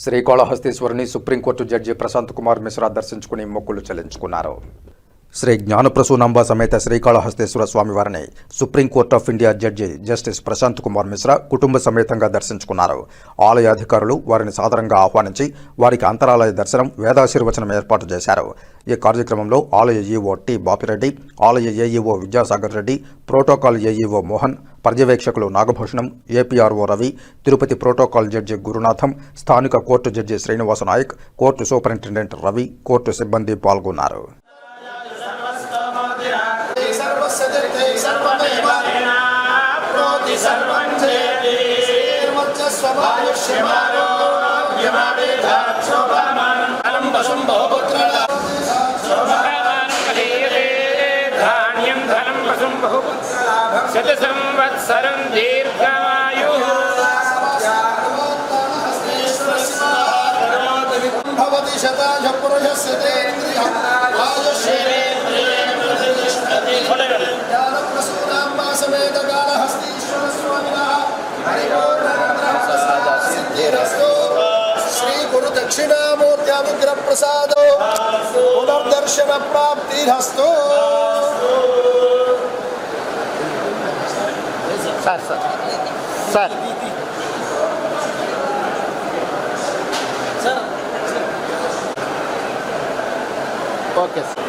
శ్రీకాళహస్తీశ్వరుని supreme court judge Prashant Kumar Mishra దర్శించుకుని మొక్కులు చెల్లించుకున్నారు. శ్రీ జ్ఞానప్రసూనాంబ సమేత శ్రీకాళహస్తీశ్వర స్వామివారిని supreme court of India judge justice Prashant Kumar Mishra కుటుంబ సమేతంగా దర్శించుకున్నారు. ఆలయ అధికారులు వారిని సాదరంగా ఆహ్వానించి వారికి అంతరాలయ దర్శనం, వేదాశీర్వచనం ఏర్పాటు చేశారు. ఈ కార్యక్రమంలో ఆలయ ఈవో టి బాపిరెడ్డి, ఆలయ AEO Vidyasagar Reddy, protocol AEO Mohan, పర్యవేక్షకులు Nagabhushanam, APRO Ravi, Tirupati protocol judge Gurunatham, స్థానిక court judge Srinivasa Nayak, court superintendent Ravi, court సిబ్బంది పాల్గొన్నారు. శతసంవత్సరం దీర్ఘాయు భవతి శతాజ పురుషస్య తేంద్రియం ఆయుష్యేంద్రియేంద్రియే జ్ఞానప్రసూనాంబ సమేత కాళహస్తీశ్వర స్వామినః పరిపూర్ణానుగ్రహ సిద్ధిరస్తు. శ్రీ గురు దక్షిణామూర్తి అనుగ్రహ ప్రసాదో పునర్దర్శన ప్రాప్తిరస్తు. Sir okay sir.